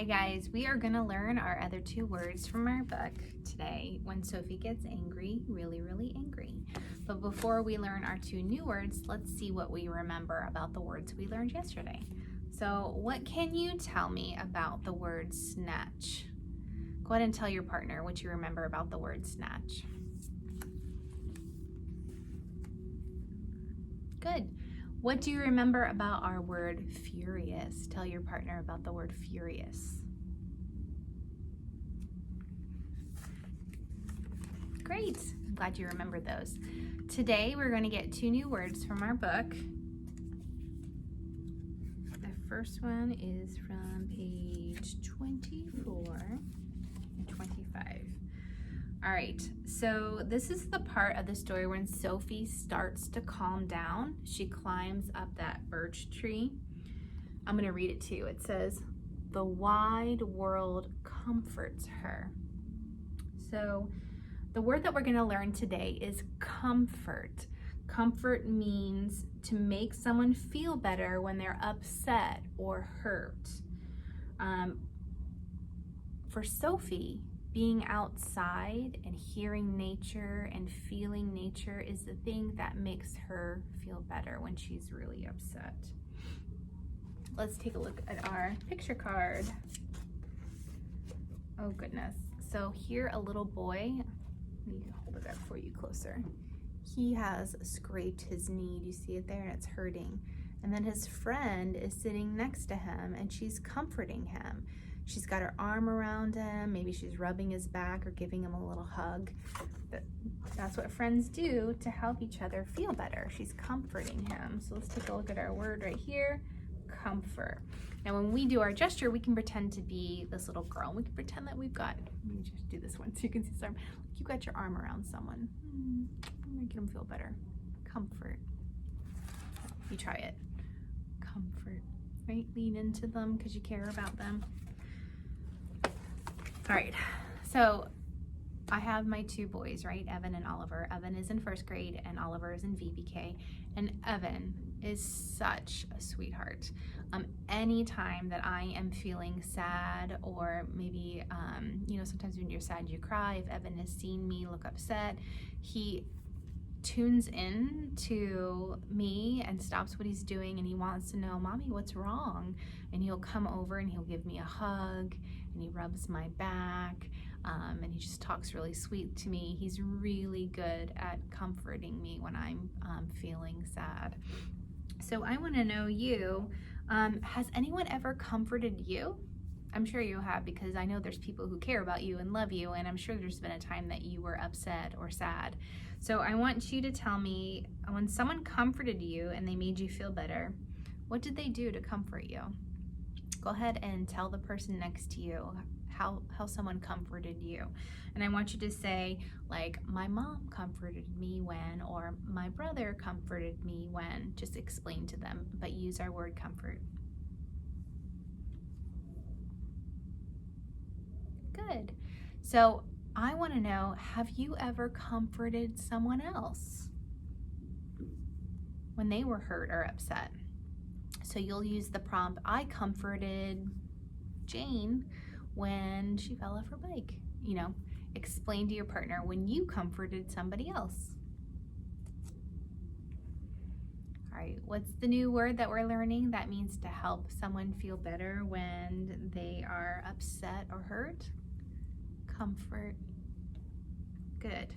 Hi guys, we are going to learn our other two words from our book today, When Sophie Gets Angry, Really Angry. But before we learn our two new words, let's see what we remember about the words we learned yesterday. So what can you tell me about the word snatch? Go ahead and tell your partner what you remember about the word snatch. Good. What do you remember about our word furious? Tell your partner about the word furious. Great. I'm glad you remembered those. Today we're going to get two new words from our book. The first one is from page 24 and 25. All right, so this is the part of the story when Sophie starts to calm down. She climbs up that birch tree. I'm going to read it to you. It says, "The wide world comforts her." So the word that we're going to learn today is comfort. Comfort means to make someone feel better when they're upset or hurt. For Sophie, being outside and hearing nature and feeling nature is the thing that makes her feel better when she's really upset. Let's take a look at our picture card. Oh goodness. So here a little boy, let me hold it up for you closer. He has scraped his knee. Do you see it there? And it's hurting. And then his friend is sitting next to him and she's comforting him. She's got her arm around him. Maybe she's rubbing his back or giving him a little hug. That's what friends do to help each other feel better. She's comforting him. So let's take a look at our word right here, comfort. Now when we do our gesture, we can pretend to be this little girl. And we can pretend that we've got, let me just do this one so you can see his arm. Like you've got your arm around someone. Making them feel better. Comfort. You try it. Comfort. Right? Lean into them because you care about them. All right, so I have my two boys, right? Evan and Oliver. Evan is in first grade and Oliver is in VBK. And Evan is such a sweetheart. Anytime that I am feeling sad or maybe, sometimes when you're sad, you cry. If Evan has seen me look upset, he tunes in to me and stops what he's doing and he wants to know, "Mommy, what's wrong?" And he'll come over and he'll give me a hug and he rubs my back and he just talks really sweet to me. He's really good at comforting me when I'm feeling sad. So I want to know you, has anyone ever comforted you? I'm sure you have, because I know there's people who care about you and love you, and I'm sure there's been a time that you were upset or sad. So I want you to tell me, when someone comforted you and they made you feel better, what did they do to comfort you? Go ahead and tell the person next to you how someone comforted you. And I want you to say, like, "My mom comforted me when," or "My brother comforted me when." Just explain to them, but use our word comfort. Good. So I want to know, have you ever comforted someone else when they were hurt or upset? So you'll use the prompt, "I comforted Jane when she fell off her bike." Explain to your partner when you comforted somebody else. All right, what's the new word that we're learning that means to help someone feel better when they are upset or hurt? Comfort. Good.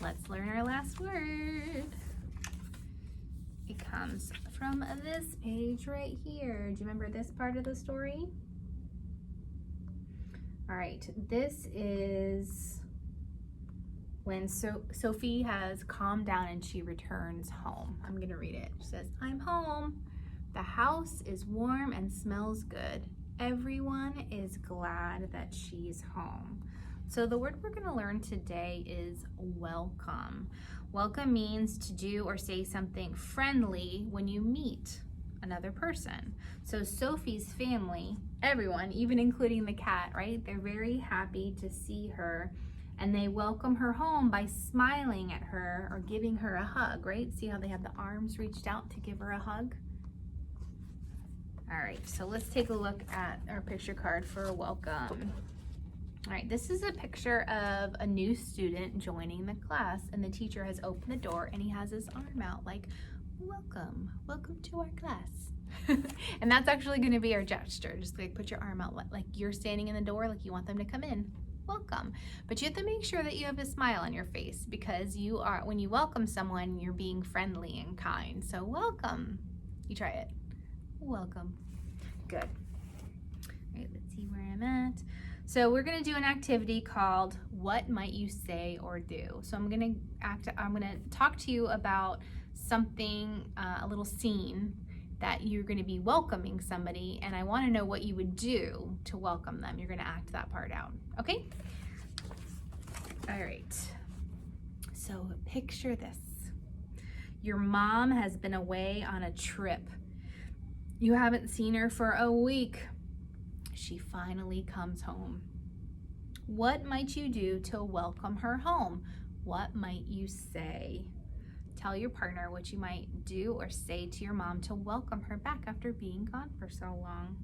Let's learn our last word. It comes from this page right here. Do you remember this part of the story? All right, this is when Sophie has calmed down and she returns home. I'm gonna read it. She says, "I'm home. The house is warm and smells good. Everyone is glad that she's home." So the word we're gonna learn today is welcome. Welcome means to do or say something friendly when you meet another person. So Sophie's family, everyone, even including the cat, right? They're very happy to see her and they welcome her home by smiling at her or giving her a hug, right? See how they have the arms reached out to give her a hug? All right, so let's take a look at our picture card for welcome. All right, this is a picture of a new student joining the class, and the teacher has opened the door and he has his arm out like, welcome to our class. And that's actually going to be our gesture. Just like put your arm out like you're standing in the door, like you want them to come in. Welcome. But you have to make sure that you have a smile on your face, because when you welcome someone, you're being friendly and kind. So welcome. You try it. Welcome. Good. All right, let's see where I'm at. So we're going to do an activity called What Might You Say or Do? So I'm going to talk to you about something, a little scene that you're going to be welcoming somebody, and I want to know what you would do to welcome them. You're going to act that part out. Okay? All right. So picture this. Your mom has been away on a trip. You haven't seen her for a week. She finally comes home. What might you do to welcome her home? What might you say? Tell your partner what you might do or say to your mom to welcome her back after being gone for so long.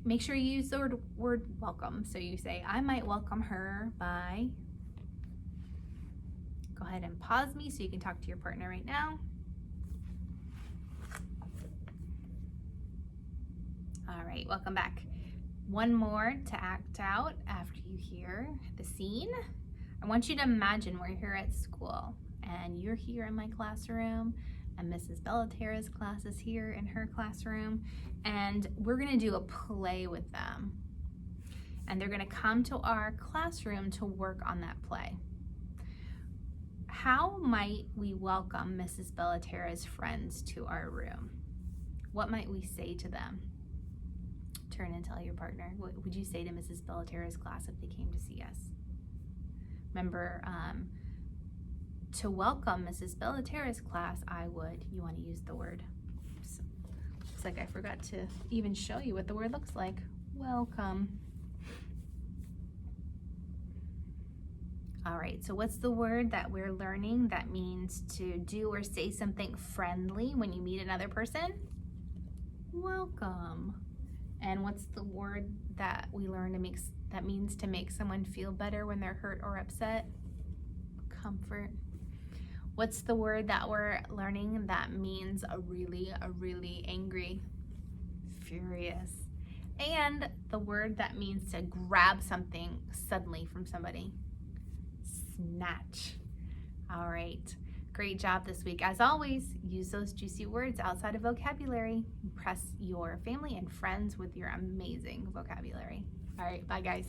Make sure you use the word welcome. So you say, I might welcome her by... Go ahead and pause me so you can talk to your partner right now. All right, welcome back. One more to act out after you hear the scene. I want you to imagine we're here at school and you're here in my classroom and Mrs. Bellaterra's class is here in her classroom, and we're gonna do a play with them. And they're gonna come to our classroom to work on that play. How might we welcome Mrs. Bellaterra's friends to our room? What might we say to them? Turn and tell your partner. What would you say to Mrs. Bellaterra's class if they came to see us? Remember, to welcome Mrs. Bellaterra's class, you want to use the word. So, looks like I forgot to even show you what the word looks like. Welcome. All right, so what's the word that we're learning that means to do or say something friendly when you meet another person? Welcome. And what's the word that we learn that means to make someone feel better when they're hurt or upset? Comfort. What's the word that we're learning that means a really angry? Furious. And the word that means to grab something suddenly from somebody? Snatch. All right. Great job this week. As always, use those juicy words outside of vocabulary. Impress your family and friends with your amazing vocabulary. All right, bye guys.